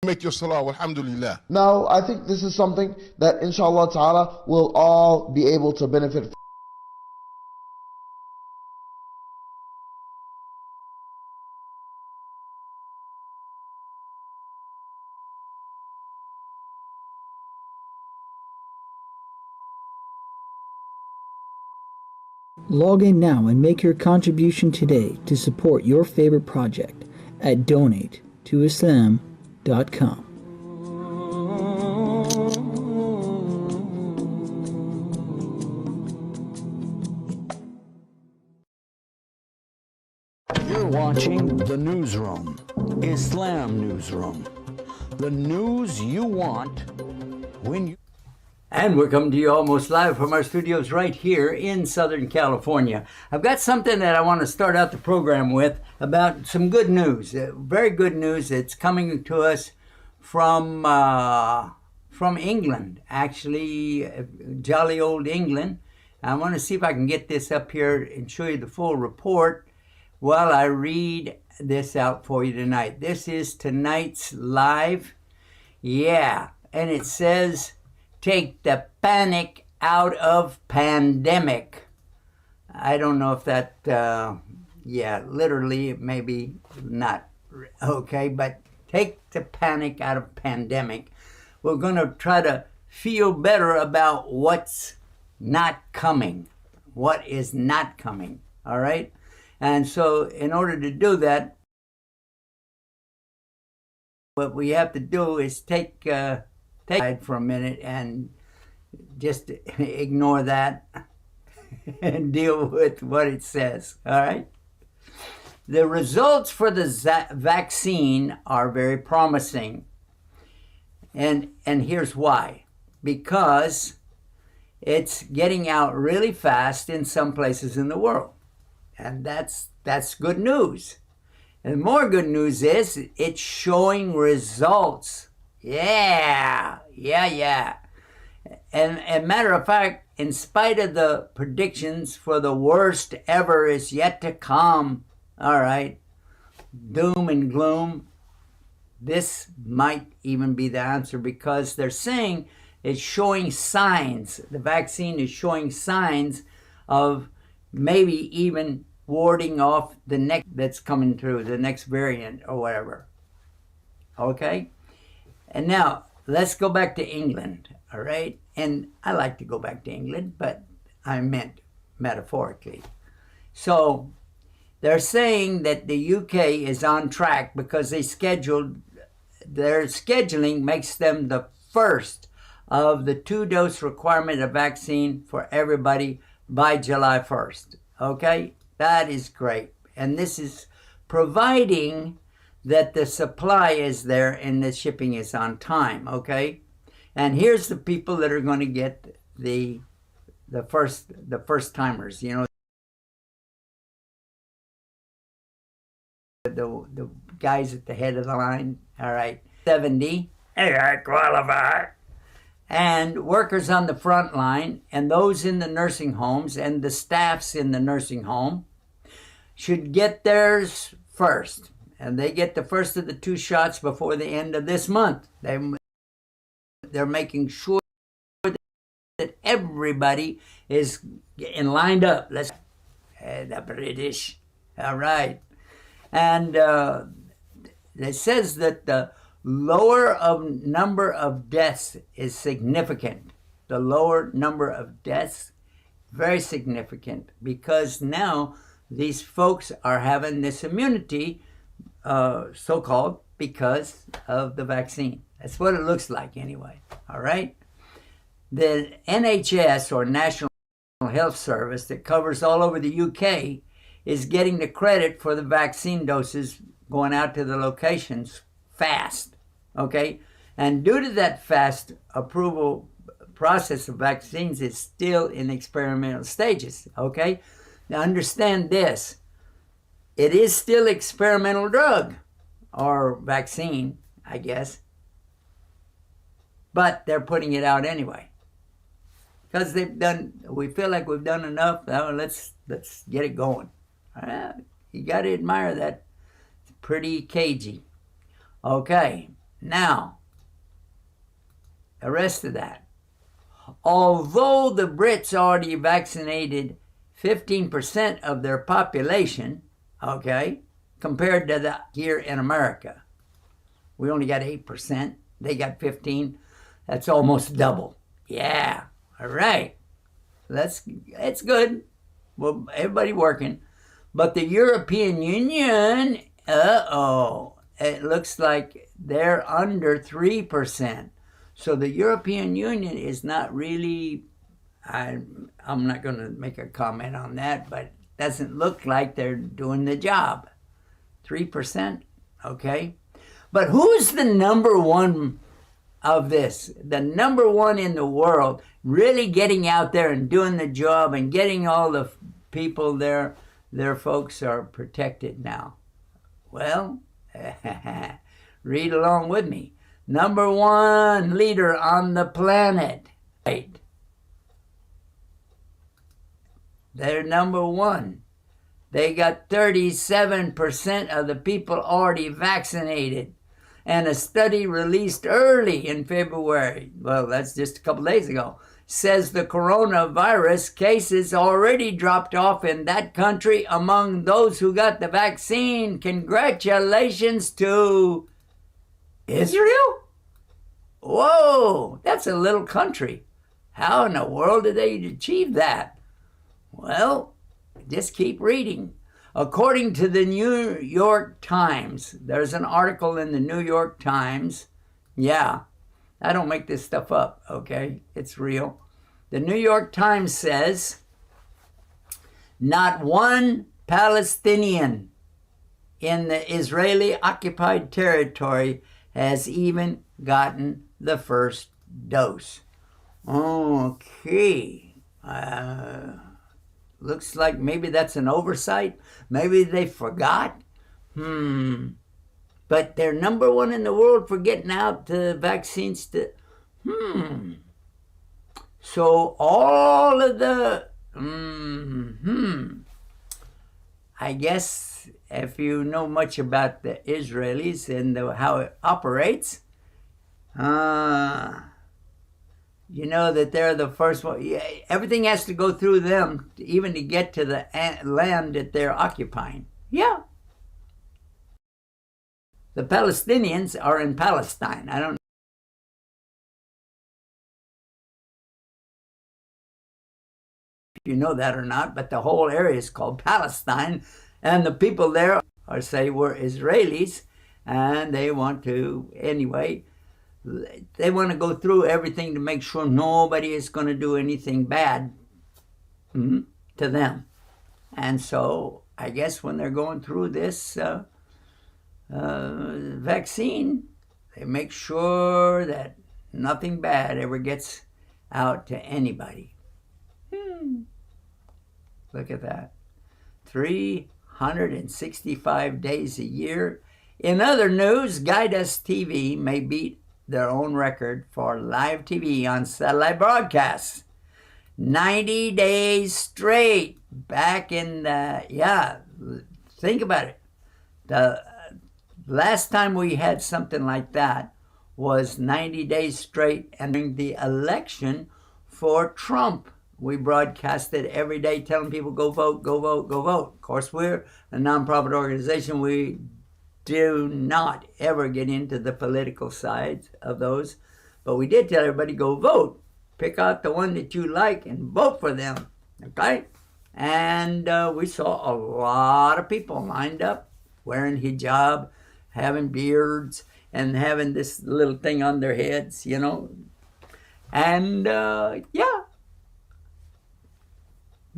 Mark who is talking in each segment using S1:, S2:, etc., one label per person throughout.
S1: Make your salah, alhamdulillah.
S2: No, I think this is something that inshallah ta'ala will all be able to benefit from.
S3: Log in now and make your contribution today to support your favorite project at donatetoislam.com.
S4: You're watching The Newsroom, Islam Newsroom. The news you want when you...
S5: And we're coming to you almost live from our studios right here in Southern California. I've got something that I want to start out the program with about some good news, very good news. It's coming to us from England, actually, jolly old England. I want to see if I can get this up here and show you the full report while I read this out for you tonight. This is tonight's live. Yeah, and it says, take the panic out of pandemic. I don't know if that, literally, maybe not, okay, but take the panic out of pandemic. We're going to try to feel better about what's not coming, what is not coming, all right? And so in order to do that, what we have to do is take for a minute and just ignore that and deal with what it says, all right? The results for the vaccine are very promising. And here's why. Because it's getting out really fast in some places in the world. And that's good news. And more good news is it's showing results. Yeah. And matter of fact, in spite of the predictions for the worst ever is yet to come, all right, doom and gloom, this might even be the answer because they're saying it's showing signs, the vaccine is showing signs of maybe even warding off the next that's coming through, the next variant or whatever. Okay? And now, let's go back to England, all right? And I like to go back to England, but I meant metaphorically. So, they're saying that the UK is on track because their scheduling makes them the first of the 2-dose requirement of vaccine for everybody by July 1st. Okay? That is great. And this is providing that the supply is there and the shipping is on time, okay? And here's the people that are going to get the first timers, you know, the guys at the head of the line, all right, 70, I qualify. And workers on the front line and those in the nursing homes and the staffs in the nursing home should get theirs first. And they get the first of the 2 shots before the end of this month. They're making sure that everybody is getting lined up. Let's the British, all right. And it says that the lower number of deaths is significant. The lower number of deaths, very significant, because now these folks are having this immunity, so-called, because of the vaccine. That's what it looks like anyway, all right? The NHS, or National Health Service, that covers all over the UK, is getting the credit for the vaccine doses going out to the locations fast, okay? And due to that fast approval process of vaccines, it's still in experimental stages, okay? Now understand this. It is still experimental drug or vaccine, I guess. But they're putting it out anyway. Because we feel like we've done enough. Now let's get it going. You got to admire that. It's pretty cagey. Okay. Now, the rest of that. Although the Brits already vaccinated 15% of their population, okay, compared to here in America. We only got 8%. They got 15%. That's almost double. Yeah, all right. It's good. Well, everybody working. But the European Union, it looks like they're under 3%. So the European Union is not really, I'm not going to make a comment on that, but it doesn't look like they're doing the job. 3%, okay? But who's the number one of this? The number one in the world really getting out there and doing the job and getting all the people there, their folks are protected now. Well, read along with me. Number one leader on the planet. Right. They're number one. They got 37% of the people already vaccinated. And a study released early in February, well, that's just a couple days ago, says the coronavirus cases already dropped off in that country among those who got the vaccine. Congratulations to Israel? Whoa, that's a little country. How in the world did they achieve that? Well, just keep reading. According to the New York Times, there's an article in the New York Times. Yeah, I don't make this stuff up, okay? It's real. The New York Times says, not one Palestinian in the Israeli-occupied territory has even gotten the first dose. Okay. Looks like maybe that's an oversight. Maybe they forgot. But they're number one in the world for getting out the vaccines to... So all of the... I guess if you know much about the Israelis and how it operates, you know that they're the first one. Yeah, everything has to go through them, even to get to the land that they're occupying. Yeah. The Palestinians are in Palestine. I don't know if you know that or not, but the whole area is called Palestine, and the people there are say we're Israelis, and they want to, anyway, they want to go through everything to make sure nobody is going to do anything bad to them. And so I guess when they're going through this vaccine, they make sure that nothing bad ever gets out to anybody. Look at that. 365 days a year. In other news, Guidus TV may beat their own record for live TV on satellite broadcasts. 90 days straight back in the, think about it. The last time we had something like that was 90 days straight, and during the election for Trump. We broadcasted every day telling people, go vote, go vote, go vote. Of course, we're a nonprofit organization. We do not ever get into the political sides of those. But we did tell everybody, go vote. Pick out the one that you like and vote for them. Okay? And we saw a lot of people lined up, wearing hijab, having beards, and having this little thing on their heads, you know. And, yeah.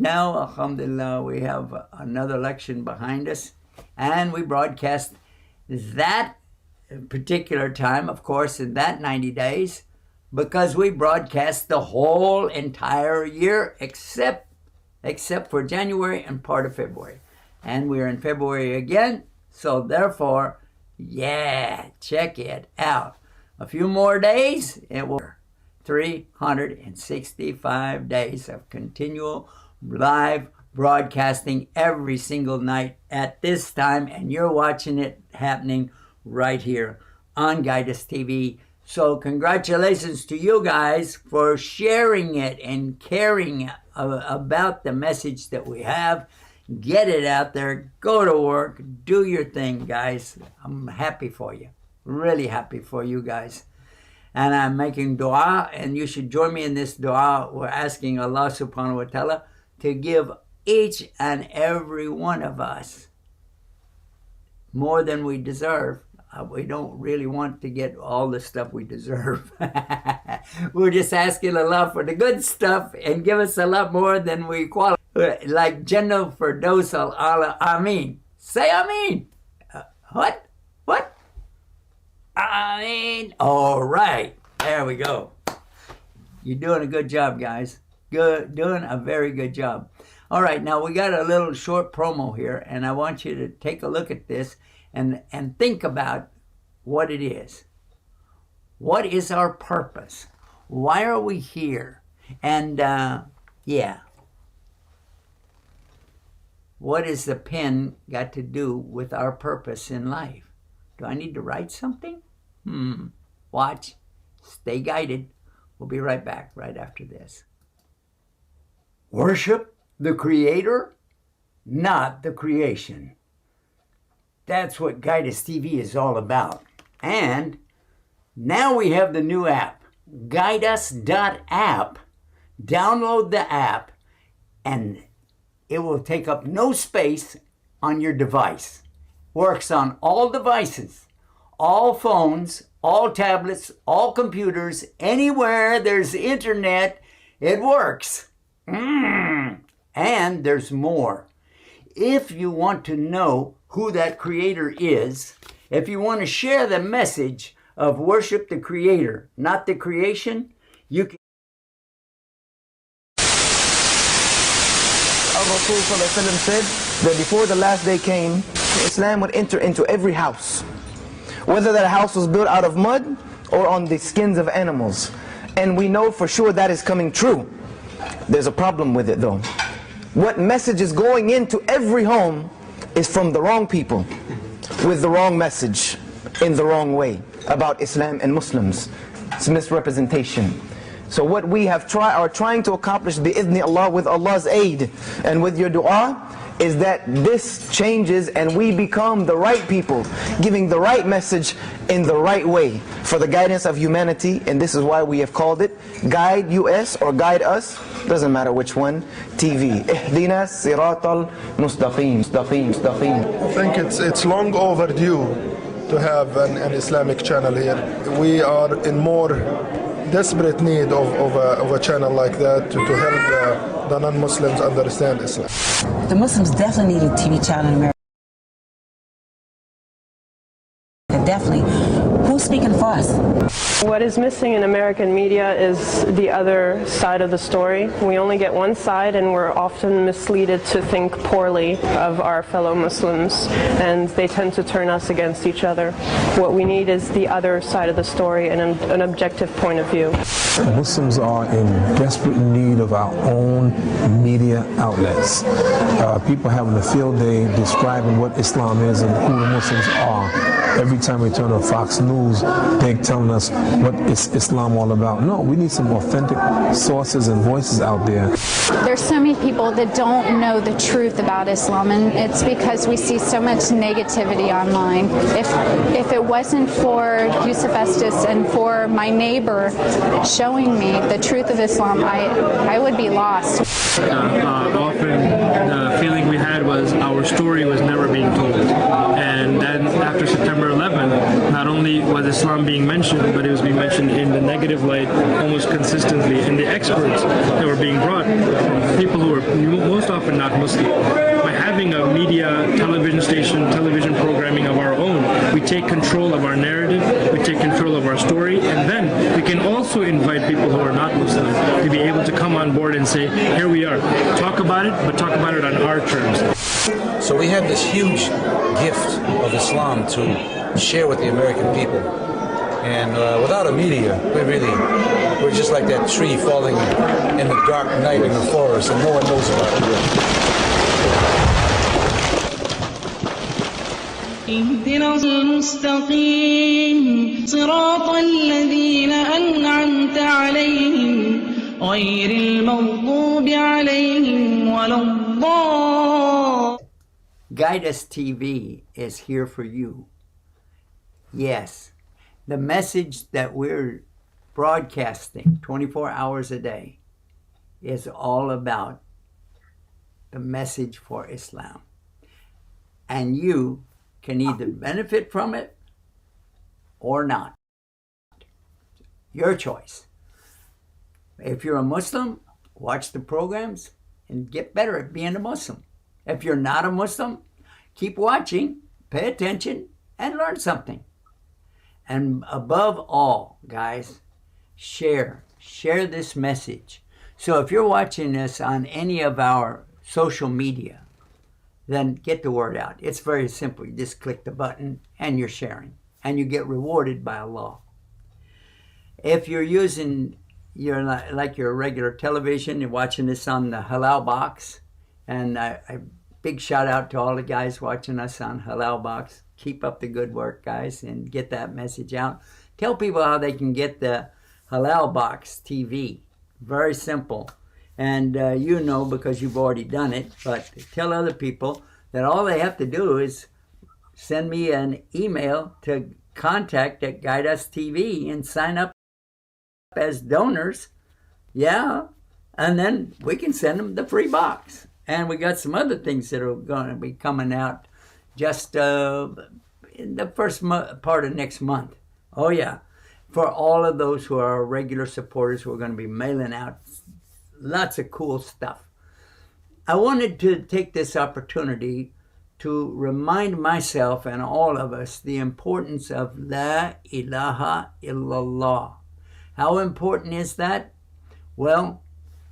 S5: Now, alhamdulillah, we have another election behind us, and we broadcast that particular time, of course, in that 90 days, because we broadcast the whole entire year except for January and part of February. And we're in February again, so therefore, yeah, check it out. A few more days, it will be 365 days of continual live broadcasting every single night at this time, and you're watching it happening right here on Guidus TV. So congratulations to you guys for sharing it and caring about the message that we have. Get it out there. Go to work. Do your thing, guys. I'm happy for you. Really happy for you guys. And I'm making dua, and you should join me in this dua. We're asking Allah subhanahu wa ta'ala to give each and every one of us more than we deserve. We don't really want to get all the stuff we deserve. We're just asking Allah for the good stuff and give us a lot more than we qualify. Like Jannah Firdaus al-A'la. Ameen. Say Ameen. What? What? Ameen. All right. There we go. You're doing a good job, guys. Good. Doing a very good job. All right. Now we got a little short promo here, and I want you to take a look at this and think about what it is. What is our purpose? Why are we here? And yeah. What has the pen got to do with our purpose in life? Do I need to write something? Watch. Stay guided. We'll be right back right after this. Worship the Creator, not the creation. That's what Guidus TV is all about. And now we have the new app, Guidus.app. Download the app and it will take up no space on your device. Works on all devices, all phones, all tablets, all computers, anywhere there's internet, it works. And there's more. If you want to know who that Creator is, if you want to share the message of worship the Creator, not the creation, you can.
S6: Rasul said that before the last day came, Islam would enter into every house, whether that house was built out of mud or on the skins of animals. And we know for sure that is coming true. There's a problem with it though. What message is going into every home is from the wrong people, with the wrong message, in the wrong way, about Islam and Muslims. It's misrepresentation. So what we are trying to accomplish bi-idhni Allah, with Allah's aid and with your dua, is that this changes and we become the right people, giving the right message in the right way for the guidance of humanity. And this is why we have called it Guide US or Guide Us, doesn't matter which one, TV. Ihdina siratal mustaqim, mustaqim, mustaqim.
S1: I think it's long overdue to have an Islamic channel here. We are in more desperate need of a channel like that to help the non-Muslims understand Islam.
S7: The Muslims definitely need a TV channel in America. Definitely. Who's speaking for us?
S8: What is missing in American media is the other side of the story. We only get one side, and we're often misled to think poorly of our fellow Muslims, and they tend to turn us against each other. What we need is the other side of the story and an objective point of view.
S9: Muslims are in desperate need of our own media outlets. People having a field day describing what Islam is and who the Muslims are. Every time we turn on Fox News, they're telling us what is Islam all about. No, we need some authentic sources and voices out there.
S10: There's so many people that don't know the truth about Islam, and it's because we see so much negativity online. If it wasn't for Yusuf Estes and for my neighbor showing me the truth of Islam, I would be lost.
S11: Often the feeling we had was our story was never being told. And then after September 11, not only was Islam being mentioned, but it was being mentioned in the negative light almost consistently. And the experts that were being brought, people who were most often not Muslim. By having a media, television station, television programming of our own, we take control of our narrative, we take control of our story, and then we can also invite people who are not Muslim to be able to come on board and say, here we are, talk about it, but talk about it on our terms.
S12: So we have this huge gift of Islam to share with the American people. And without a media, we're just like that tree falling in the dark night in the forest and no one knows about it.
S13: اهدنا المستقيم صراط الذين أنعمت عليهم غير المغضوب عليهم ولا الضالين.
S5: Guide Us TV is here for you. Yes, the message that we're broadcasting 24 hours a day is all about the message for Islam. And you can either benefit from it or not. Your choice. If you're a Muslim, watch the programs and get better at being a Muslim. If you're not a Muslim, keep watching, pay attention, and learn something. And above all, guys, share this message. So if you're watching this on any of our social media, then get the word out. It's very simple. You just click the button and you're sharing, and you get rewarded by Allah. If you're using your regular television, you're watching this on the Halal Box, and a big shout out to all the guys watching us on Halal Box. Keep up the good work, guys, and get that message out. Tell people how they can get the Halal Box TV. Very simple. And you know because you've already done it, but tell other people that all they have to do is send me an email to contact@Guide Us TV and sign up as donors. Yeah. And then we can send them the free box. And we got some other things that are going to be coming out just in the first part of next month. Oh, yeah. For all of those who are our regular supporters, we're going to be mailing out lots of cool stuff. I wanted to take this opportunity to remind myself and all of us the importance of La ilaha illallah. How important is that? Well,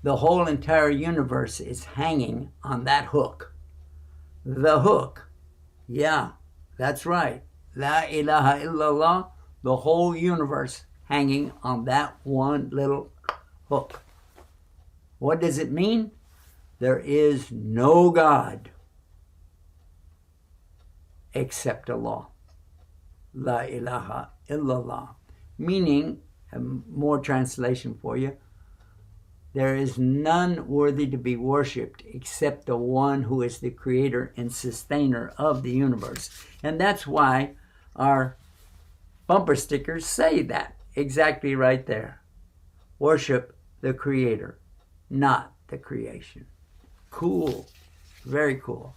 S5: the whole entire universe is hanging on that hook. The hook. Yeah, that's right. La ilaha illallah, the whole universe hanging on that one little hook. What does it mean? There is no God except Allah. La ilaha illallah. Meaning, more translation for you, there is none worthy to be worshipped except the one who is the creator and sustainer of the universe. And that's why our bumper stickers say that exactly right there. Worship the creator, not the creation. Cool. Very cool.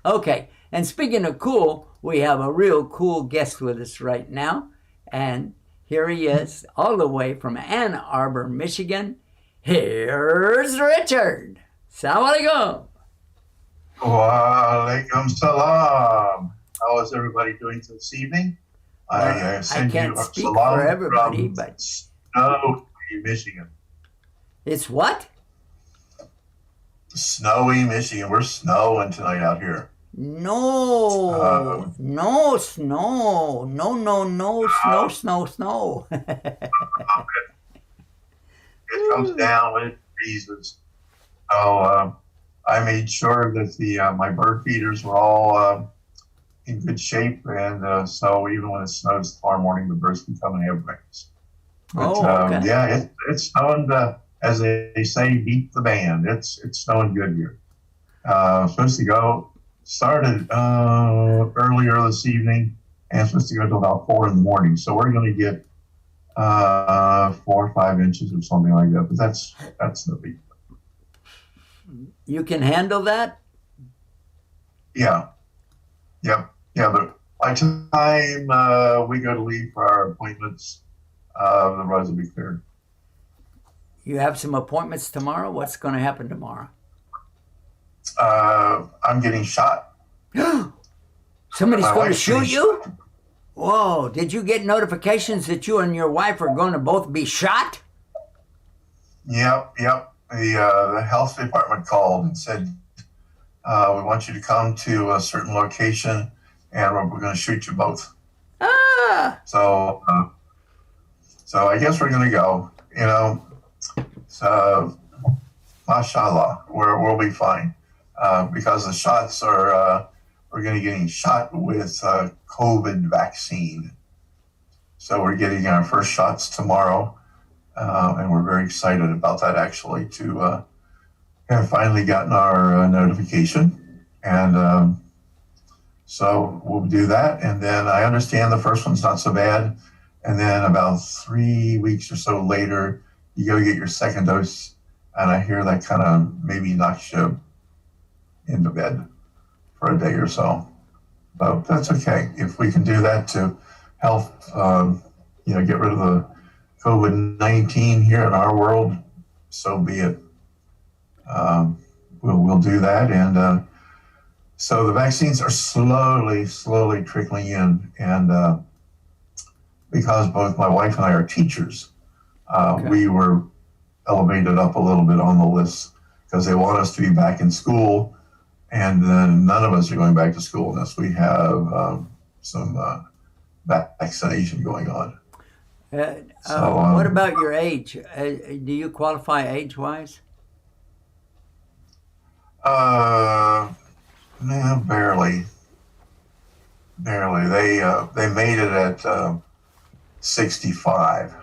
S5: Okay, and speaking of cool, we have a real cool guest with us right now. And here he is, all the way from Ann Arbor, Michigan. Here's Richard. Assalamu alaikum.
S14: Wa alaikum salam. How is everybody doing this evening? I
S5: can't speak for everybody, but
S14: snowy Michigan.
S5: It's what?
S14: Snowy Michigan. We're snowing tonight out here.
S5: No, no snow. No, snow.
S14: It comes down, it freezes. So I made sure that my bird feeders were all in good shape, and so even when it snows tomorrow morning, the birds can come and have breakfast. But,
S5: okay.
S14: Yeah, it's snowing. As they say, beat the band. It's snowing good here. Supposed to started earlier this evening, and supposed to go to about 4 in the morning. So we're going to get 4 or 5 inches or something like that. But that's no big deal.
S5: You can handle that?
S14: Yeah. But by the time we go to leave for our appointments, the roads will be cleared.
S5: You have some appointments tomorrow? What's going to happen tomorrow?
S14: I'm getting shot.
S5: Somebody's going to shoot you? Whoa, did you get notifications that you and your wife are going to both be shot?
S14: Yep. The health department called and said, we want you to come to a certain location and we're going to shoot you both. So I guess we're going to go, So, mashallah, we'll be fine. Because the shots are we're going to be getting shot with COVID vaccine. So we're getting our first shots tomorrow, and we're very excited about that, actually, to have finally gotten our notification. And so we'll do that. And then I understand the first one's not so bad. And then about 3 weeks or so later, you go get your second dose. And I hear that kind of maybe knocks you into bed for a day or so. But that's okay. If we can do that to help, get rid of the COVID-19 here in our world, so be it. We'll do that. And so the vaccines are slowly trickling in. And because both my wife and I are teachers, we were elevated up a little bit on the list because they want us to be back in school. And then none of us are going back to school unless we have some vaccination going on.
S5: What about your age? Do you qualify age-wise?
S14: Barely. They made it at 65.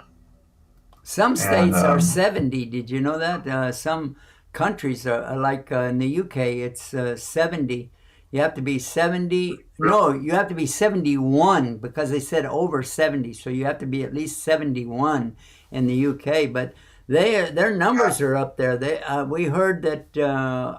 S5: Some states are 70. Did you know that? Some countries are like in the UK, it's 70. You have to be 70. No, you have to be 71 because they said over 70. So you have to be at least 71 in the UK. But their numbers are up there. We heard that,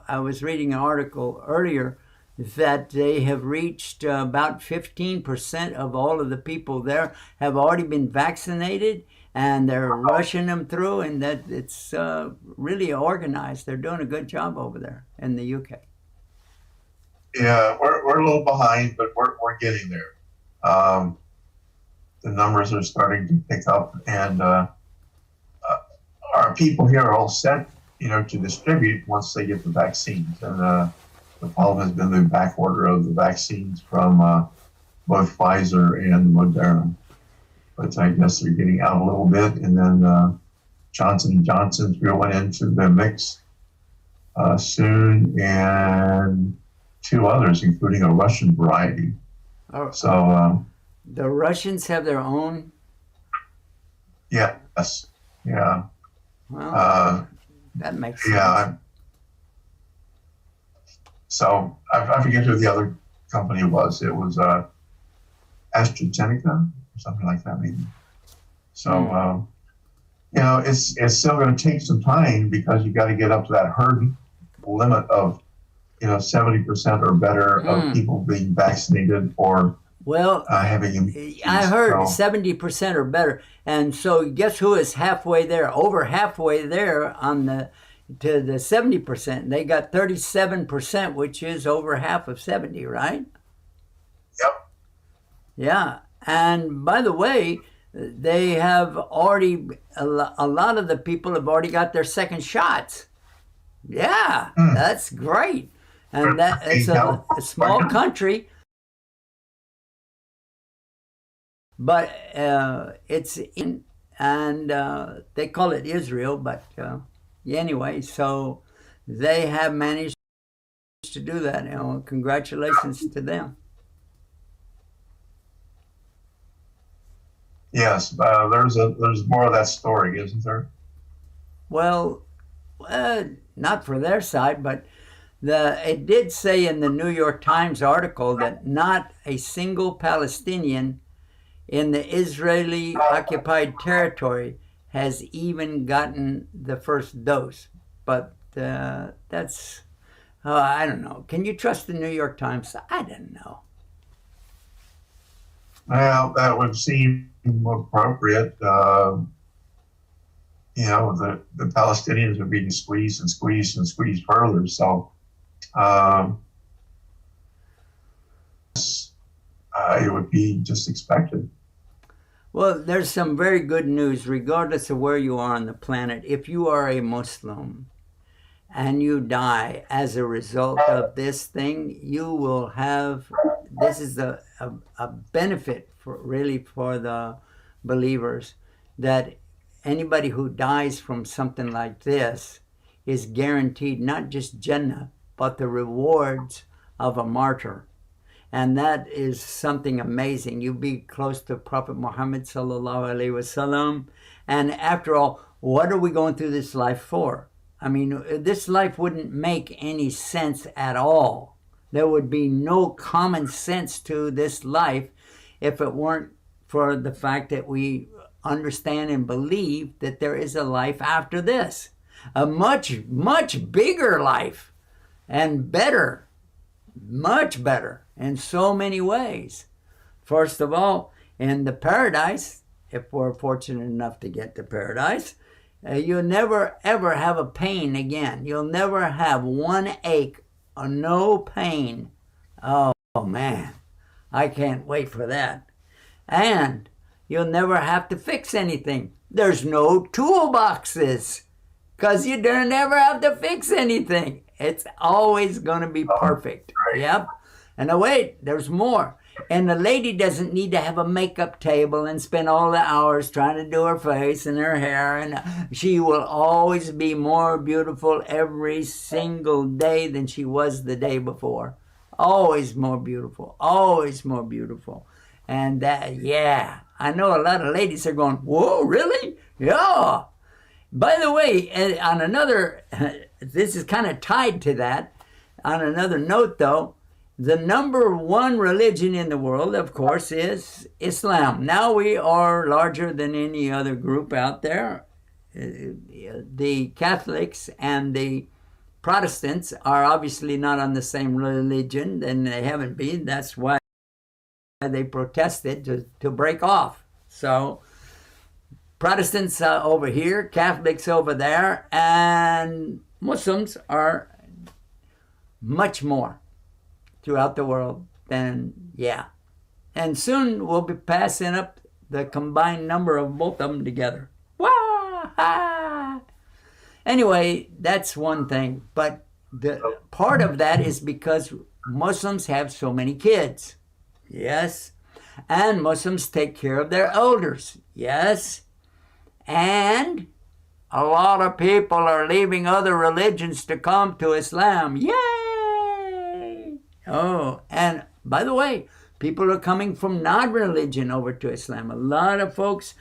S5: I was reading an article earlier, that they have reached about 15% of all of the people there have already been vaccinated, and they're rushing them through, and that it's really organized. They're doing a good job over there in the UK.
S14: Yeah, we're a little behind, but we're getting there. The numbers are starting to pick up, and our people here are all set, to distribute once they get the vaccines. And the problem has been the back order of the vaccines from both Pfizer and Moderna. But I guess they're getting out a little bit, and then Johnson & Johnson's going into the mix soon, and 2 others, including a Russian variety.
S5: Oh,
S14: so
S5: the Russians have their own?
S14: Yes. Yeah.
S5: Well, that makes sense.
S14: Yeah. So I forget who the other company was. It was AstraZeneca or something like that, maybe. So, it's still going to take some time because you got to get up to that herd limit of, 70% or better of people being vaccinated or having immunity.
S5: I heard 70% or better. And so guess who is halfway there, over halfway there to the 70%. They got 37%, which is over half of 70, right?
S14: Yep.
S5: Yeah. And by the way, they have already, a lot of the people have already got their second shots. Yeah, that's great. And it's a small country, but it's in, and they call it Israel, but anyway, so they have managed to do that. Congratulations to them.
S14: Yes, there's more of that story, isn't there?
S5: Well, not for their side, but it did say in the New York Times article that not a single Palestinian in the Israeli occupied territory has even gotten the first dose. But that's, I don't know. Can you trust the New York Times? I don't know.
S14: Well, that would seem more appropriate. The Palestinians are being squeezed and squeezed and squeezed further. So it would be just expected.
S5: Well, there's some very good news, regardless of where you are on the planet. If you are a Muslim and you die as a result of this thing, you will have, this is a benefit for the believers, that anybody who dies from something like this is guaranteed not just Jannah, but the rewards of a martyr. And that is something amazing. You be close to Prophet Muhammad sallallahu alaihi wasallam. And after all, what are we going through this life for? I mean, this life wouldn't make any sense at all. There would be no common sense to this life if it weren't for the fact that we understand and believe that there is a life after this. A much, much bigger life and better, much better in so many ways. First of all, in the paradise, if we're fortunate enough to get to paradise, you'll never ever have a pain again. You'll never have one ache or no pain. Oh man, I can't wait for that. And you'll never have to fix anything. There's no toolboxes because you don't ever have to fix anything. It's always going to be perfect. Yep. And now wait, there's more. And the lady doesn't need to have a makeup table and spend all the hours trying to do her face and her hair. And she will always be more beautiful every single day than she was the day before. Always more beautiful. Always more beautiful. And that, yeah, I know a lot of ladies are going, whoa, really? Yeah. By the way, on another, this is kind of tied to that. On another note, though, the number one religion in the world, of course, is Islam. Now we are larger than any other group out there. The Catholics and the Protestants are obviously not on the same religion, and they haven't been. That's why they protested to break off. So Protestants over here, Catholics over there, and Muslims are much more throughout the world than, yeah. And soon we'll be passing up the combined number of both of them together. Wah! Anyway, that's one thing. But the part of that is because Muslims have so many kids. Yes. And Muslims take care of their elders. Yes. And a lot of people are leaving other religions to come to Islam. Yay! Oh, and by the way, people are coming from non-religion over to Islam. A lot of folks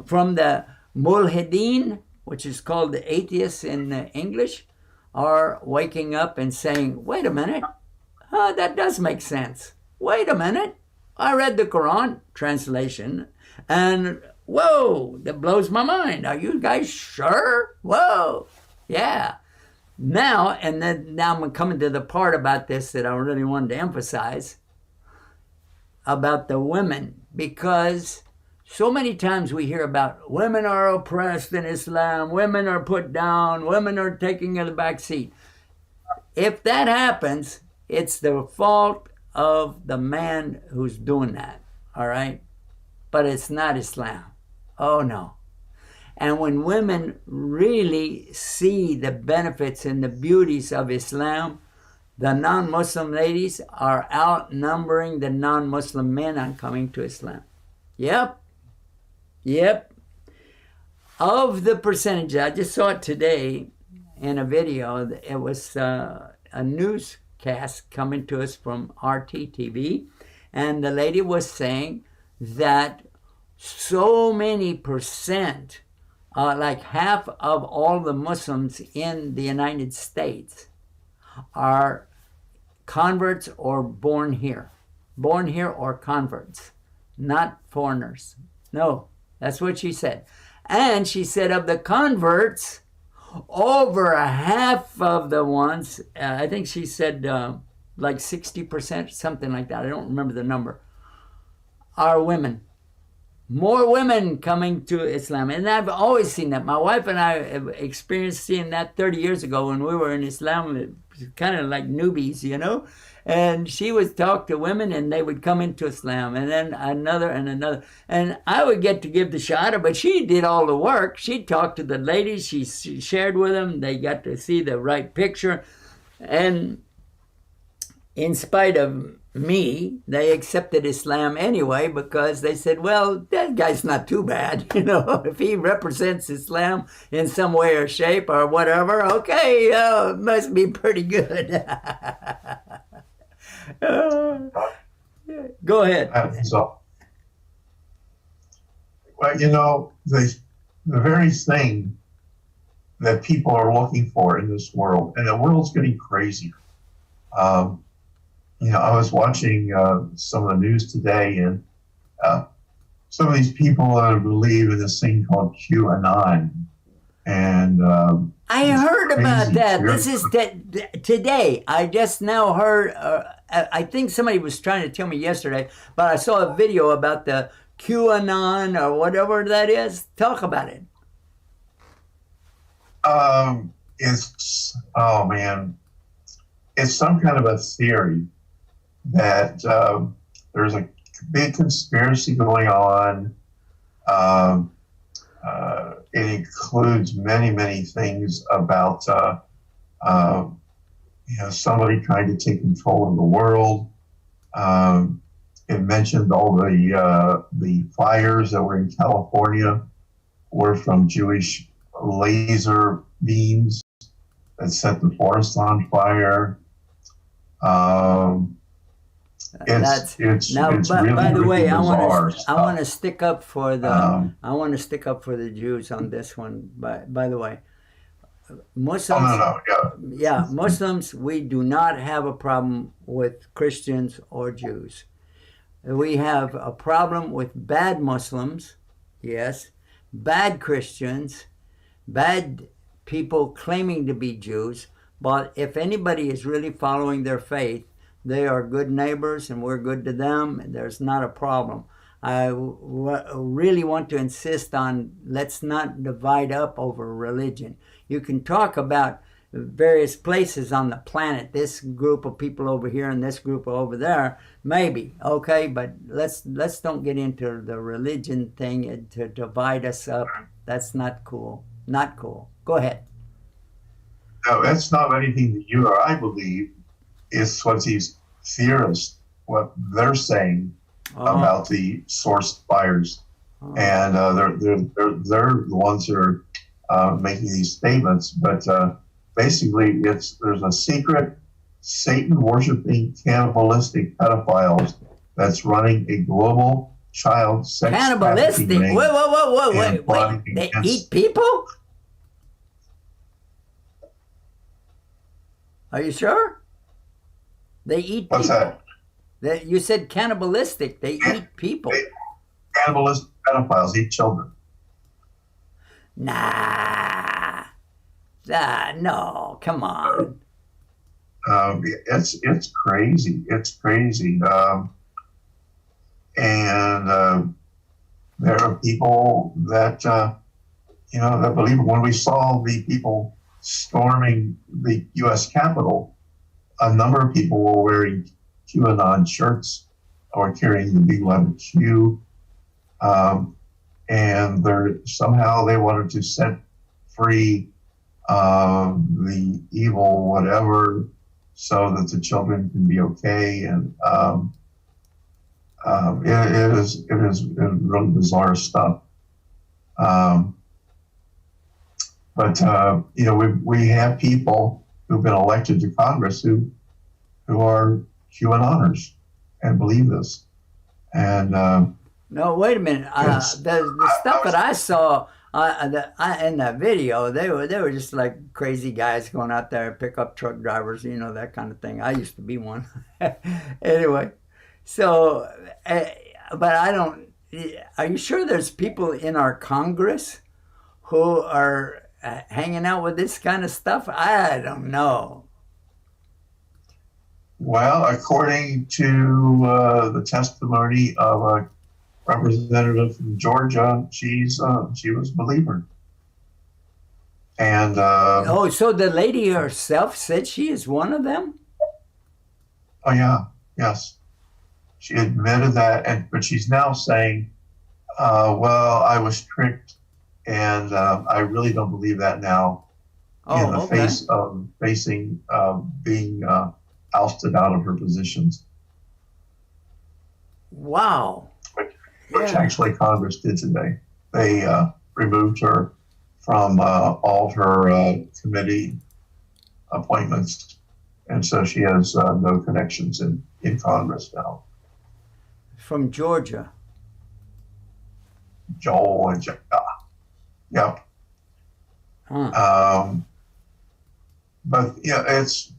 S5: from the mulhideen, which is called the atheists in English, are waking up and saying, wait a minute, that does make sense. Wait a minute, I read the Quran translation, and whoa, that blows my mind. Are you guys sure? Whoa, yeah. Now I'm coming to the part about this that I really wanted to emphasize about the women, because so many times we hear about women are oppressed in Islam, women are put down, women are taking a back seat. If that happens, it's the fault of the man who's doing that, all right? But it's not Islam. Oh, no. And when women really see the benefits and the beauties of Islam, the non-Muslim ladies are outnumbering the non-Muslim men on coming to Islam. Yep. Yep. Of the percentage, I just saw it today in a video. It was a newscast coming to us from RT TV, and the lady was saying that so many percent, like half of all the Muslims in the United States are converts or born here or converts, not foreigners. No, that's what she said. And she said of the converts, over a half of the ones, I think she said like 60%, something like that, I don't remember the number, are women. More women coming to Islam. And I've always seen that. My wife and I have experienced seeing that 30 years ago when we were in Islam, kind of like newbies, you know. And she would talk to women and they would come into Islam. And then another and another. And I would get to give the shahada, but she did all the work. She talked to the ladies. She shared with them. They got to see the right picture. And in spite of me, they accepted Islam anyway because they said, well, that guy's not too bad. You know, if he represents Islam in some way or shape or whatever, okay, must be pretty good. Go ahead.
S14: So, well, you know, the very thing that people are looking for in this world, and the world's getting crazier. You know, I was watching some of the news today, and some of these people believe in this thing called QAnon, and
S5: I heard about that. This is today. I just now heard. I think somebody was trying to tell me yesterday, but I saw a video about the QAnon or whatever that is. Talk about it.
S14: It's, oh man, it's some kind of a theory that there's a big conspiracy going on. It includes many, many things about you know, somebody trying to take control of the world. It mentioned all the fires that were in California were from Jewish laser beams that set the forest on fire. It's really,
S5: by the way,
S14: really bizarre
S5: I want to stick up for the I want to stick up for the Jews on this one. By the way, Muslims, Muslims, we do not have a problem with Christians or Jews. We have a problem with bad Muslims, yes, bad Christians, bad people claiming to be Jews. But if anybody is really following their faith, they are good neighbors and we're good to them, and there's not a problem. I really want to insist on let's not divide up over religion. You can talk about various places on the planet, this group of people over here and this group over there, maybe, okay, but let's don't get into the religion thing to divide us up. That's not cool. Not cool. Go ahead.
S14: No, that's not anything that you or I believe. It's what these theorists, what they're saying about the source fires, and they're the ones who are making these statements. But basically, there's a secret Satan worshiping cannibalistic pedophiles that's running a global child sex
S5: cannibalistic.
S14: trafficking ring.
S5: Wait! They eat people? Are you sure? They eat people.
S14: What's that?
S5: You said cannibalistic. They eat people.
S14: Cannibalistic pedophiles eat children.
S5: Nah. No, come on.
S14: It's crazy. It's crazy. And there are people that you know, that believe it. When we saw the people storming the U.S. Capitol, a number of people were wearing QAnon shirts or carrying the big letter Q, and somehow they wanted to set free the evil whatever, so that the children can be okay. And it is really bizarre stuff. But you know, we have people who've been elected to Congress who are QAnoners and believe this. And
S5: no, wait a minute. The stuff that I saw in that video, they were just like crazy guys going out there, pickup truck drivers, you know, that kind of thing. I used to be one. Anyway, so, but I don't. Are you sure there's people in our Congress who are hanging out with this kind of stuff? I don't know.
S14: Well, according to the testimony of a representative from Georgia, she was a believer. And
S5: so the lady herself said she is one of them?
S14: Oh yeah, yes. She admitted that, but she's now saying, well, I was tricked, and I really don't believe that now. In the face of facing being ousted out of her positions.
S5: Wow.
S14: Which actually Congress did today. They removed her from all of her committee appointments, and so she has no connections in Congress now.
S5: from Georgia.
S14: Georgia. Yep. But yeah, it's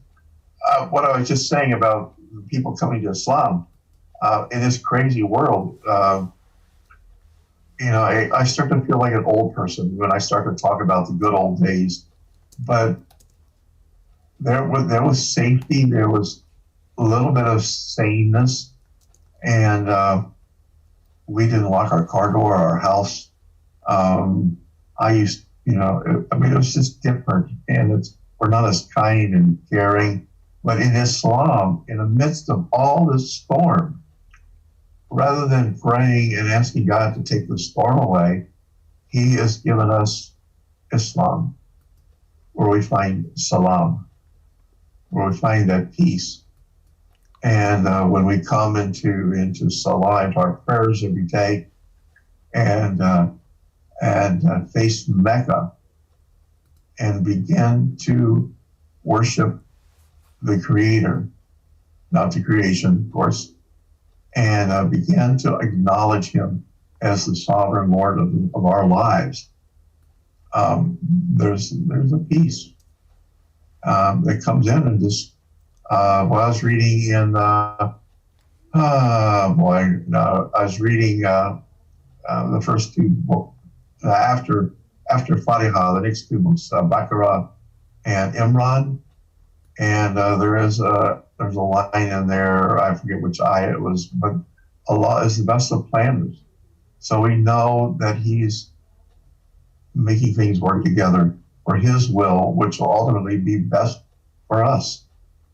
S14: what I was just saying about people coming to Islam in this crazy world. I start to feel like an old person when I start to talk about the good old days. But there was safety, there was a little bit of saneness, and we didn't lock our car door or our house. It was just different, and we're not as kind and caring. But in Islam, in the midst of all this storm, rather than praying and asking God to take the storm away, He has given us Islam, where we find salam, where we find that peace. And when we come into salah, into our prayers every day, and face Mecca, and begin to worship the Creator, not the creation, of course, and begin to acknowledge Him as the sovereign Lord of our lives, there's a peace that comes in. And just I was reading in I was reading the first two books after Fatiha, the next two books, Baqarah and Imran, and there's a line in there, I forget which ayah it was, but Allah is the best of planners. So we know that He's making things work together for His will, which will ultimately be best for us.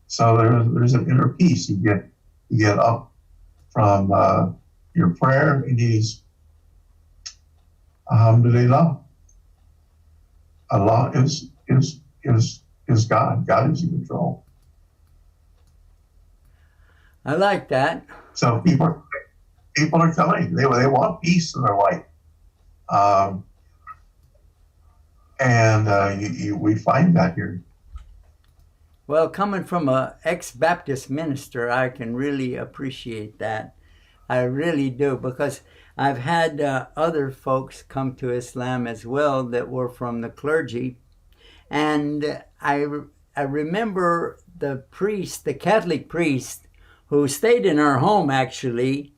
S14: So there's an inner peace. You get up from your prayer, and He's Alhamdulillah. Allah is God. God is in control.
S5: I like that.
S14: So people are coming. They want peace in their life, and we find that here.
S5: Well, coming from an ex-Baptist minister, I can really appreciate that. I really do, because I've had other folks come to Islam as well that were from the clergy. And I remember the priest, the Catholic priest, who stayed in our home, actually,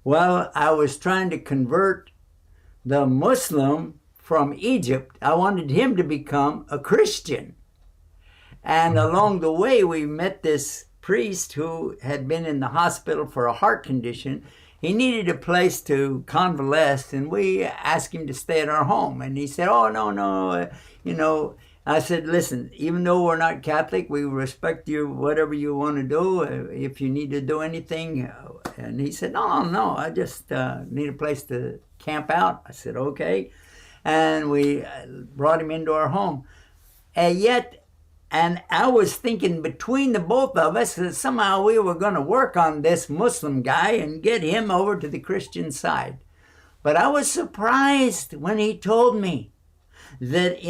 S5: while I was trying to convert the Muslim from Egypt. I wanted him to become a Christian. And along the way, we met this priest who had been in the hospital for a heart condition. He needed a place to convalesce, and we asked him to stay at our home. And he said, oh, no. I said, listen, even though we're not Catholic, we respect you, whatever you want to do, if you need to do anything. And he said, no, I just need a place to camp out. I said, okay. And we brought him into our home. And I was thinking between the both of us that somehow we were going to work on this Muslim guy and get him over to the Christian side. But I was surprised when he told me that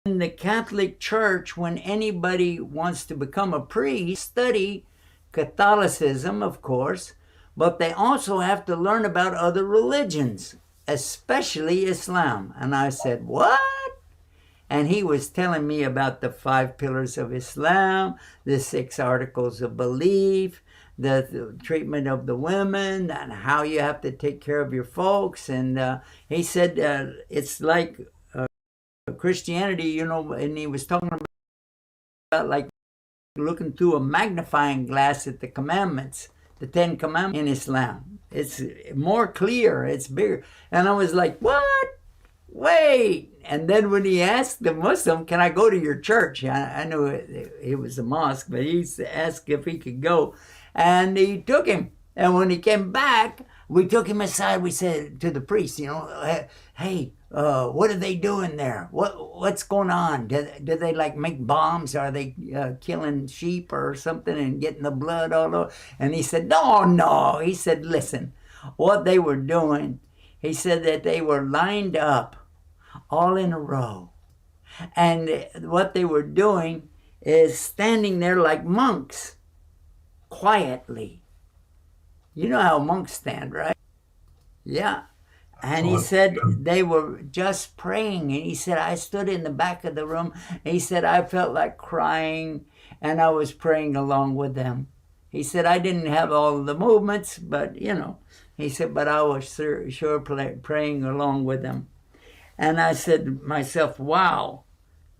S5: in the Catholic Church, when anybody wants to become a priest, study Catholicism, of course, but they also have to learn about other religions, especially Islam. And I said, what? And he was telling me about the 5 pillars of Islam, the 6 articles of belief, the treatment of the women, and how you have to take care of your folks. And he said it's like Christianity, and he was talking about like looking through a magnifying glass at the commandments, the 10 commandments in Islam. It's more clear, it's bigger. And I was like, what? Wait. And then when he asked the Muslim, can I go to your church? I knew it was a mosque, but he asked if he could go. And he took him. And when he came back, we took him aside. We said to the priest, hey, what are they doing there? What's going on? Do they like make bombs? Are they killing sheep or something and getting the blood all over? And he said, no. He said, listen, what they were doing, he said that they were lined up all in a row. And what they were doing is standing there like monks, quietly. You know how monks stand, right? Yeah. And he said they were just praying. And he said, I stood in the back of the room. And he said, I felt like crying, and I was praying along with them. He said, I didn't have all the movements, but, you know. He said, but I was sure praying along with them. And I said to myself, wow,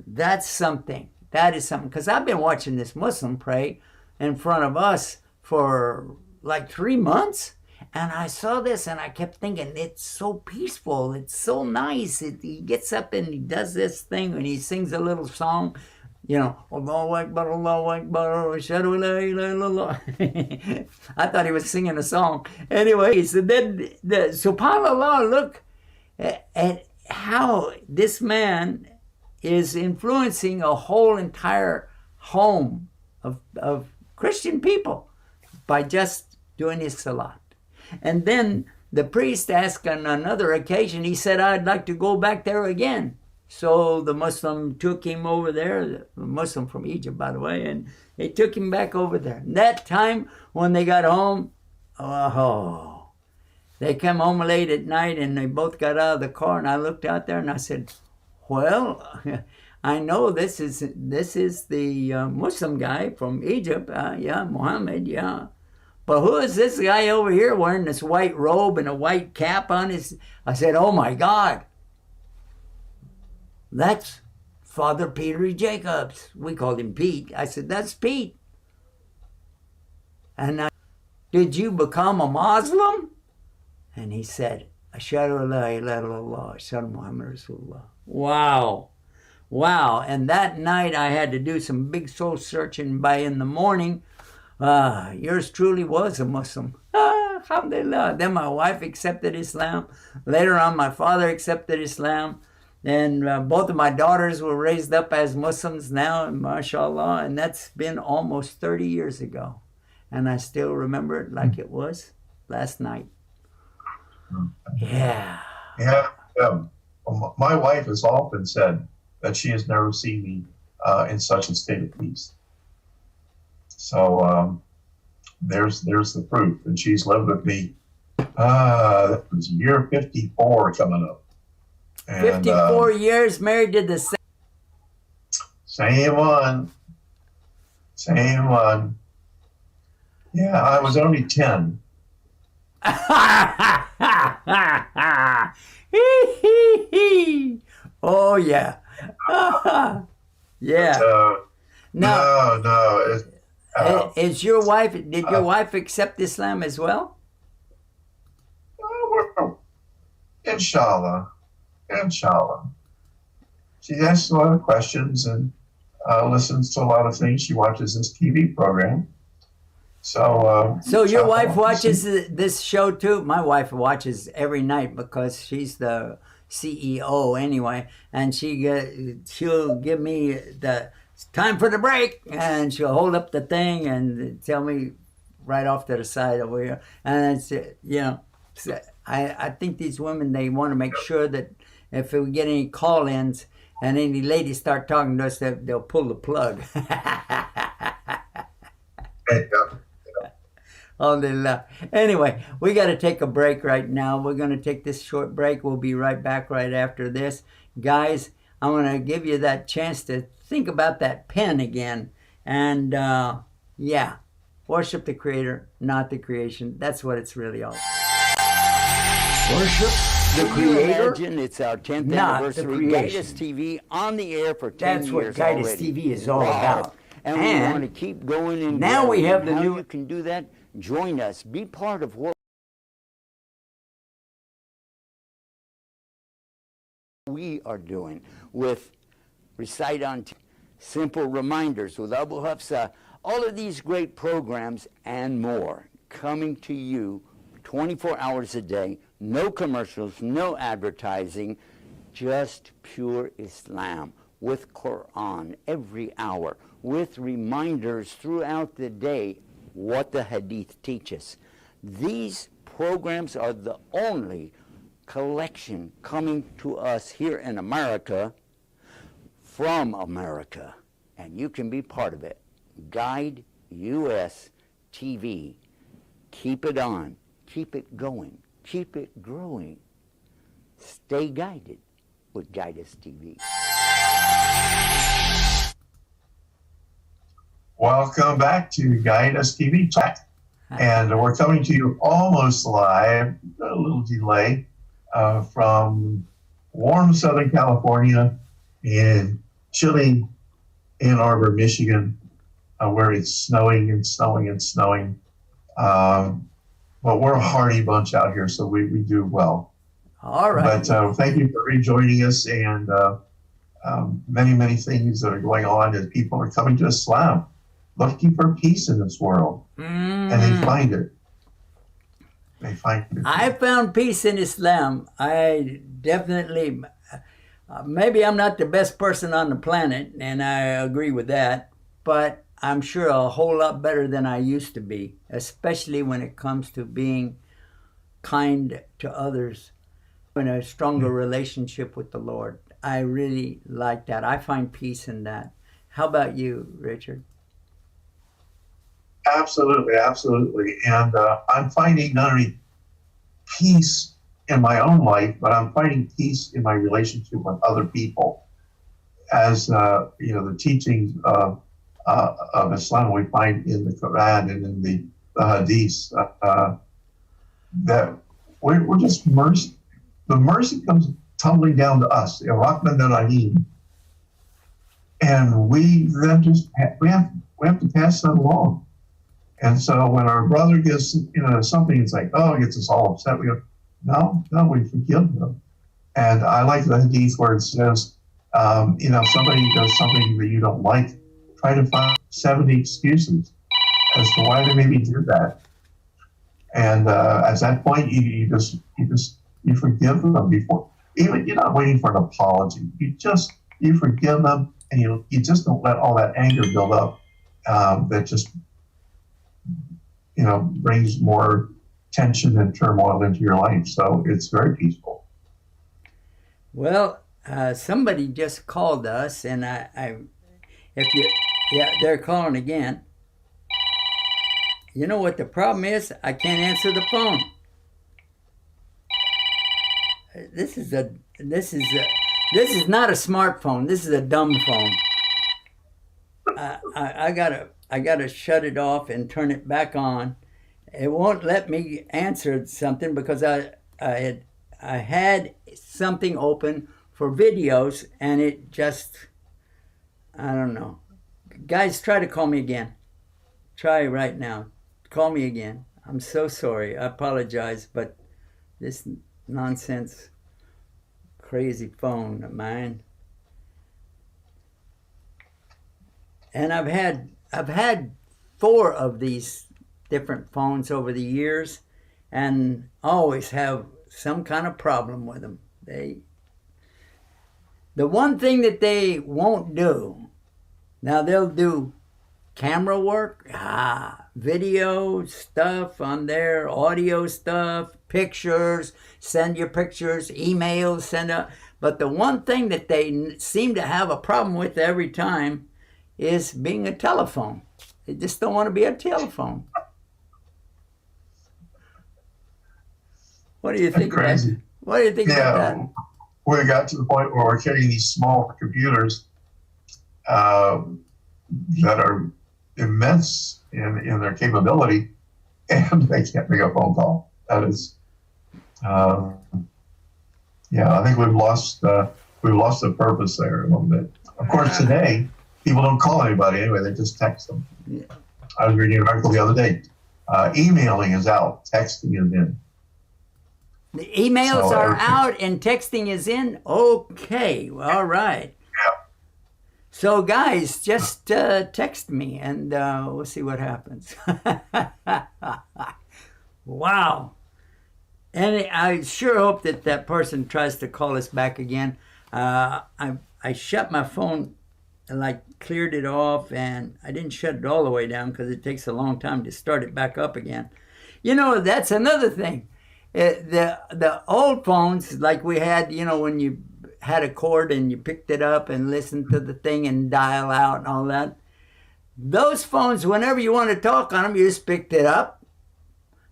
S5: that's something. That is something. Because I've been watching this Muslim pray in front of us for like 3 months. And I saw this and I kept thinking, it's so peaceful. It's so nice. He gets up and he does this thing and he sings a little song, you know, Allahu Akbar, Allahu Akbar, Ashhadu an la ilaha illallah. I thought he was singing a song. Anyway, he said, then, subhanAllah, look at how this man is influencing a whole entire home of Christian people by just doing his salat. And then the priest asked on another occasion, he said, I'd like to go back there again. So the Muslim took him over there, the Muslim from Egypt, by the way, and they took him back over there. And that time when they got home, they came home late at night and they both got out of the car, and I looked out there and I said, well, I know this is the Muslim guy from Egypt, yeah, Muhammad, yeah. But who is this guy over here wearing this white robe and a white cap on his? I said, oh my God, that's Father Peter Jacobs. We called him Pete. I said, that's Pete. And did you become a Muslim? And he said, Ashhadu an la ilaha illallah, Ashhadu Muhammad Rasulullah. Wow. Wow. And that night I had to do some big soul searching. By in the morning, yours truly was a Muslim. Alhamdulillah. Then my wife accepted Islam. Later on, my father accepted Islam. And both of my daughters were raised up as Muslims now, mashallah. And that's been almost 30 years ago. And I still remember it like it was last night. Yeah.
S14: Yeah. My wife has often said that she has never seen me in such a state of peace. So there's the proof, and she's lived with me. That was year 54 coming up. And,
S5: 54 years married to the
S14: same one. Same one. Yeah, I was only 10.
S5: Oh yeah. Yeah.
S14: But, no.
S5: Is your wife? Did your wife accept Islam as well?
S14: Inshallah. She asks a lot of questions and listens to a lot of things. She watches this TV program. So
S5: your wife watches this show too? My wife watches every night because she's the CEO anyway, and she'll give me the time for the break, and she'll hold up the thing and tell me right off to the side over here. And it's, you know, I think these women, they want to make sure that if we get any call-ins and any ladies start talking to us, they'll pull the plug. Alhamdulillah. Anyway, we got to take a break right now. We're going to take this short break. We'll be right back right after this. Guys, I'm going to give you that chance to think about that pen again. And yeah, worship the Creator, not the creation. That's what it's really all about. Worship the Creator.
S4: Imagine it's our 10th
S5: not
S4: anniversary. Guidus TV on the air for 10
S5: That's
S4: years.
S5: That's what Guidus
S4: already.
S5: TV is all about.
S4: And we want to keep going. And
S5: now we have the
S4: how
S5: new.
S4: You can do that. Join us. Be part of what we are doing with Recite on Simple Reminders with Abu Hafsa. All of these great programs and more coming to you 24 hours a day. No commercials, no advertising, just pure Islam with Quran every hour, with reminders throughout the day what the Hadith teaches. These programs are the only collection coming to us here in America from America. and you can be part of it. Guide US TV. Keep it on. Keep it going. Keep it growing. Stay guided with Guide Us TV.
S14: Welcome back to Guide Us TV Chat. And we're coming to you almost live, a little delay, from warm Southern California in chilly Ann Arbor, Michigan, where it's snowing and snowing and snowing. But we're a hardy bunch out here, so we do well.
S5: All right.
S14: But thank you for rejoining us, and many, many things that are going on as people are coming to Islam, looking for peace in this world, and they find it. They find it.
S5: I found peace in Islam. I definitely, maybe I'm not the best person on the planet, and I agree with that, but I'm sure a whole lot better than I used to be, especially when it comes to being kind to others, in a stronger relationship with the Lord. I really like that. I find peace in that. How about you, Richard?
S14: Absolutely, absolutely. And I'm finding not only peace in my own life, but I'm finding peace in my relationship with other people. As the teachings of Islam we find in the Quran and in the Hadith, that we're just mercy. The mercy comes tumbling down to us, Rahman Rahim, and we then just we have to pass that along. And so when our brother gets something, it's like, oh, it gets us all upset. We go, no, we forgive them. And I like the Hadith where it says, somebody does something that you don't like, try to find 70 excuses as to why they maybe did that. And at that point, you forgive them before, even you're not waiting for an apology. You forgive them, and you just don't let all that anger build up. That just brings more tension and turmoil into your life. So it's very peaceful.
S5: Well, somebody just called us, and they're calling again. You know what the problem is? I can't answer the phone. This is not a smartphone. This is a dumb phone. I gotta shut it off and turn it back on. It won't let me answer something because I had something open for videos, and it just, I don't know. Guys, try to call me again. Try right now. Call me again. I'm so sorry. I apologize, but this nonsense, crazy phone of mine. And I've had 4 of these different phones over the years, and always have some kind of problem with them. The one thing that they won't do, now they'll do camera work, video stuff on there, audio stuff, pictures, send your pictures, emails, but the one thing that they seem to have a problem with every time is being a telephone. They just don't want to be a telephone. What do you think about that? What do you think about that?
S14: We got to the point where we're carrying these small computers that are immense in their capability, and they can't make a phone call. That is, I think we've lost the purpose there a little bit. Of course, today people don't call anybody anyway; they just text them. Yeah. I was reading an article the other day. Emailing is out, texting is in.
S5: The emails are out and texting is in? Okay, all right.
S14: Yeah.
S5: So guys, just text me and we'll see what happens. Wow. And I sure hope that person tries to call us back again. I shut my phone and cleared it off, and I didn't shut it all the way down because it takes a long time to start it back up again. That's another thing. The old phones like we had, when you had a cord and you picked it up and listened to the thing and dial out and all that. Those phones, whenever you want to talk on them, you just picked it up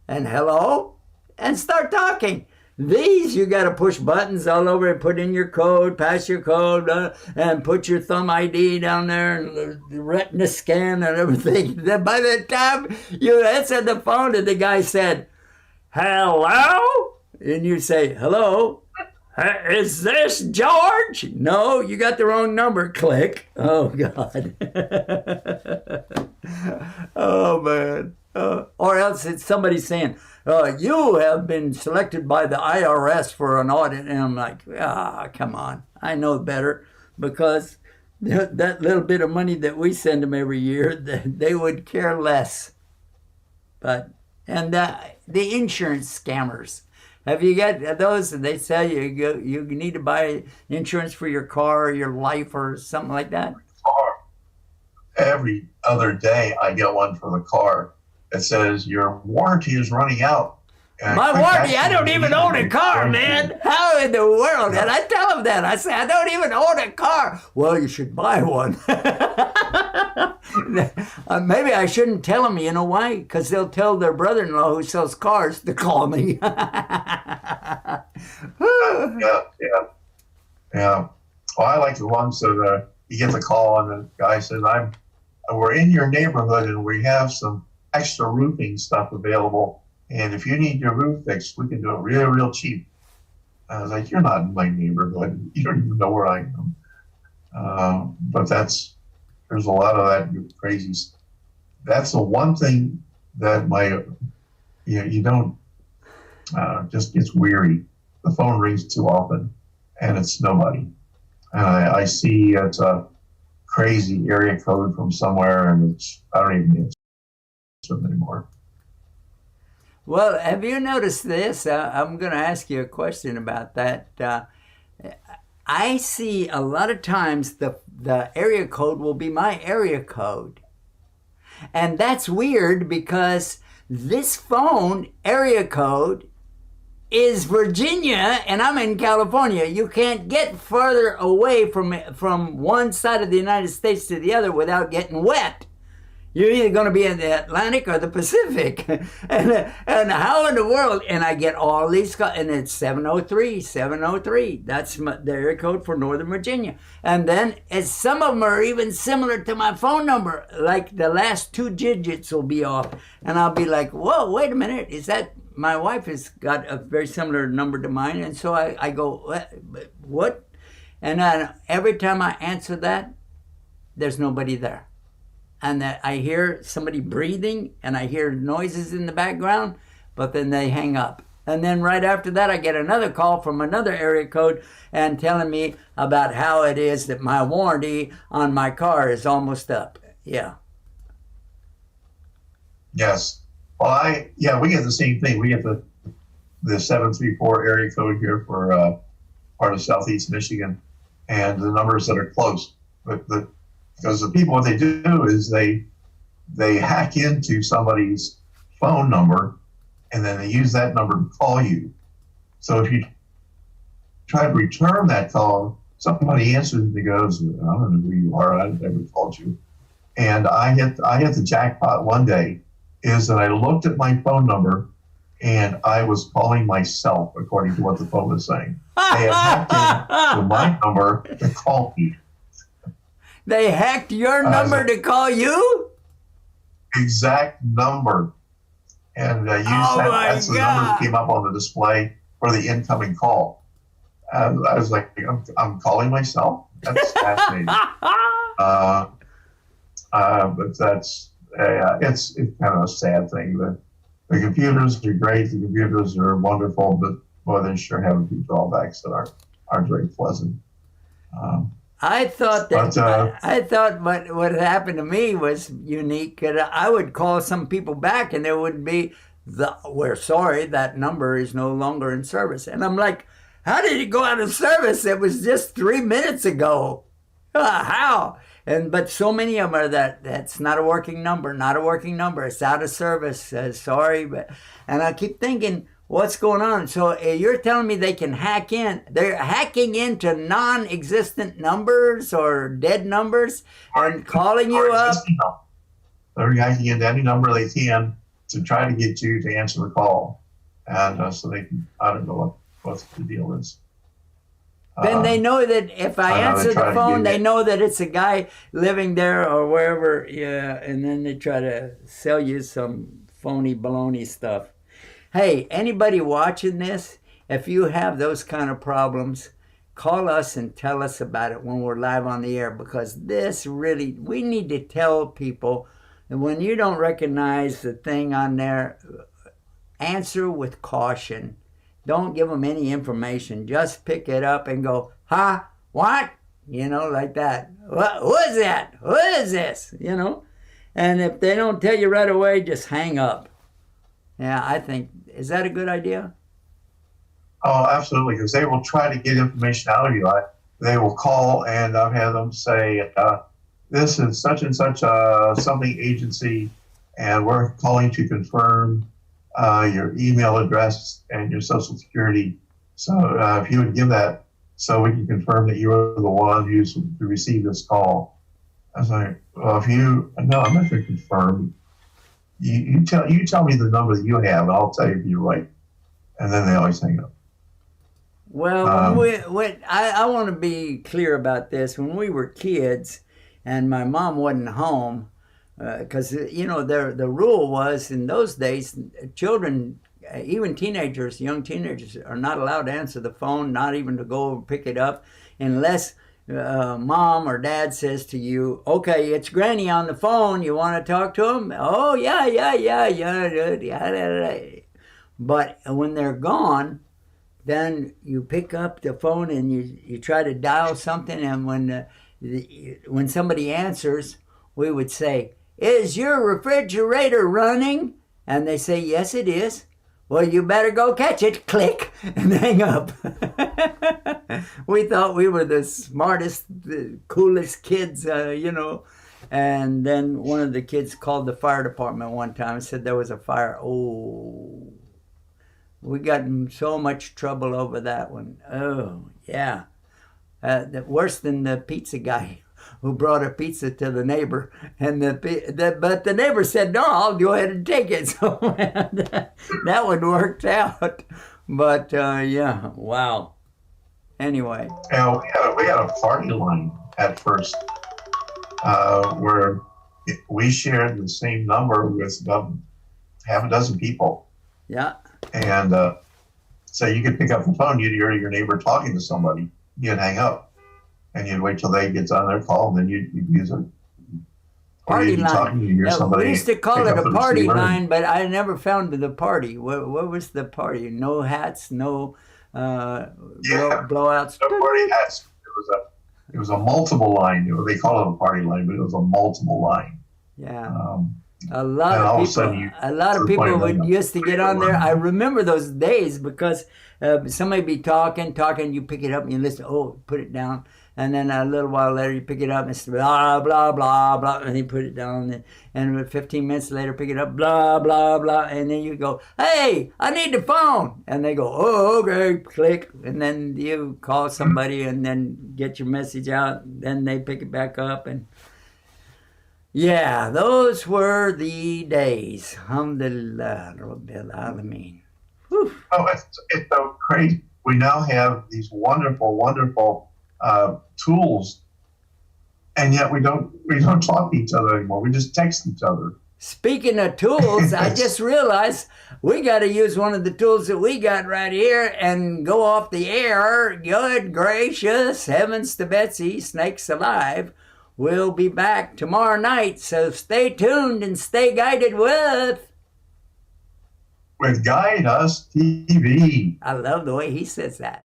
S5: and hello and start talking. These, you got to push buttons all over and put in your code, pass your code, and put your thumb ID down there and the retina scan and everything. Then by the time you answered the phone and the guy said, hello? And you say, hello? Is this George? No, you got the wrong number. Click. Oh, God. Oh, man. Or else it's somebody saying, you have been selected by the IRS for an audit. And I'm like, come on. I know better, because that little bit of money that we send them every year, they would care less. And the insurance scammers. Have you got those? They tell you need to buy insurance for your car or your life or something like that?
S14: Every other day I get one for the car that says your warranty is running out.
S5: My warranty? I don't even own a car, man. How in the world? And I tell them that. I say, I don't even own a car. Well, you should buy one. Maybe I shouldn't tell them. You know why? Because they'll tell their brother-in-law who sells cars to call me.
S14: Yeah. Well, I like the ones that you get the call and the guy says, we're in your neighborhood and we have some extra roofing stuff available. And if you need your roof fixed, we can do it real, real cheap. I was like, you're not in my neighborhood. You don't even know where I am. But there's a lot of that crazy stuff. That's the one thing that you don't, just gets weary. The phone rings too often and it's nobody. And I see it's a crazy area code from somewhere and I don't even answer them anymore.
S5: Well, have you noticed this? I'm going to ask you a question about that. I see a lot of times the area code will be my area code. And that's weird because this phone area code is Virginia and I'm in California. You can't get further away from one side of the United States to the other without getting wet. You're either going to be in the Atlantic or the Pacific. and how in the world? And I get all these, and it's 703. That's the area code for Northern Virginia. And then some of them are even similar to my phone number. Like the last 2 digits will be off. And I'll be like, whoa, wait a minute. Is that, my wife has got a very similar number to mine. And so I go, what? And then every time I answer that, there's nobody there. And that I hear somebody breathing and I hear noises in the background, but then they hang up. And then right after that, I get another call from another area code and telling me about how it is that my warranty on my car is almost up. Yeah.
S14: Yes. Well, we get the same thing. We get the 734 area code here for part of Southeast Michigan and the numbers that are close. Because the people, what they do is they hack into somebody's phone number and then they use that number to call you. So if you try to return that call, somebody answers and goes, I don't know who you are, I've never called you. And I hit the jackpot one day is that I looked at my phone number and I was calling myself according to what the phone was saying. They had hacked into my number to call me.
S5: They hacked your number to call you?
S14: Exact number. And used that's the number that came up on the display for the incoming call. I was like, I'm calling myself? That's fascinating. But that's, it's kind of a sad thing. The computers are great, the computers are wonderful, but boy, they sure have a few drawbacks that aren't very pleasant.
S5: I thought what happened to me was unique. I would call some people back and there would be, we're sorry, that number is no longer in service. And I'm like, how did it go out of service? It was just 3 minutes ago. How? But so many of them are that's not a working number, It's out of service. Sorry. And I keep thinking, What's going on? So you're telling me they can hack in? They're hacking into non-existent numbers or dead numbers and calling you up?
S14: They're hacking into any number they can to try to get you to answer the call. And so they can, I don't know what the deal is.
S5: Then they know that if I answer the phone, they know that it's a guy living there or wherever, yeah, and then they try to sell you some phony baloney stuff. Hey, anybody watching this, if you have those kind of problems, call us and tell us about it when we're live on the air, because this really, we need to tell people that when you don't recognize the thing on there, answer with caution. Don't give them any information. Just pick it up and go, huh? What? You know, like that. Who is that? Who is this? You know? And if they don't tell you right away, just hang up. Yeah, I think, is that a good idea?
S14: Oh, absolutely, because they will try to get information out of you. They will call, and I've had them say, this is such and such something agency, and we're calling to confirm your email address and your social security. So if you would give that so we can confirm that you are the one who received this call. I was like, well, no, I'm not going to confirm. You tell me the number that you have, and I'll tell you if you're right. And then they always hang up.
S5: Well, I want to be clear about this. When we were kids and my mom wasn't home, because, you know, the rule was in those days, children, even teenagers, young teenagers, are not allowed to answer the phone, not even to go pick it up, unless mom or dad says to you, okay, it's Granny on the phone, you want to talk to him? Oh, yeah. But when they're gone, then you pick up the phone and you try to dial something, and when somebody answers, we would say, is your refrigerator running? And they say, yes, it is. Well, you better go catch it. Click, and hang up. We thought we were the smartest, the coolest kids, you know. And then one of the kids called the fire department one time and said there was a fire. Oh, we got in so much trouble over that one. Oh, yeah. Worse than the pizza guy who brought a pizza to the neighbor, and but the neighbor said, no, I'll go ahead and take it. So that one worked out. But yeah, wow. Anyway.
S14: Yeah, we had a party line at first where we shared the same number with half a dozen people.
S5: Yeah.
S14: And so you could pick up the phone, you'd hear your neighbor talking to somebody, you'd hang up. And you'd wait till they get on their call, and then you'd use a
S5: party line. We used to call it a party line, but I never found the party. What was the party? No hats, no blowouts.
S14: No party hats. It was a multiple line. They call it a party line, but it was a multiple line.
S5: Yeah. A lot of people would used to get on there. I remember those days because somebody be talking, you pick it up and you listen. Oh, put it down. And then a little while later, you pick it up and it's blah, blah, blah, blah, and you put it down. And 15 minutes later, pick it up, blah, blah, blah. And then you go, hey, I need the phone. And they go, oh, okay, click. And then you call somebody and then get your message out. Then they pick it back up. And yeah, those were the days. Alhamdulillah, Rabbil Alameen.
S14: Oh, it's so crazy. We now have these wonderful, wonderful tools, and yet we don't talk to each other anymore. We just text each other.
S5: Speaking of tools, I just realized we got to use one of the tools that we got right here and go off the air. Good gracious, heavens to Betsy, snakes alive. We'll be back tomorrow night, so stay tuned and stay guided with
S14: Guide Us TV.
S5: I love the way he says that.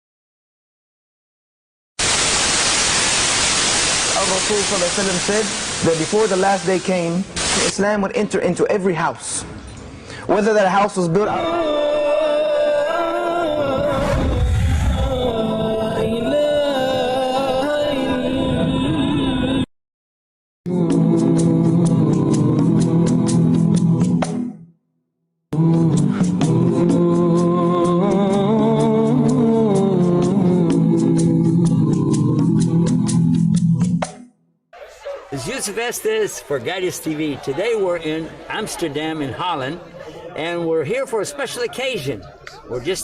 S6: Rasul said that before the last day came, Islam would enter into every house, whether that house was built
S5: Yusuf Estes for Guidance TV. Today we're in Amsterdam in Holland, and we're here for a special occasion. We're just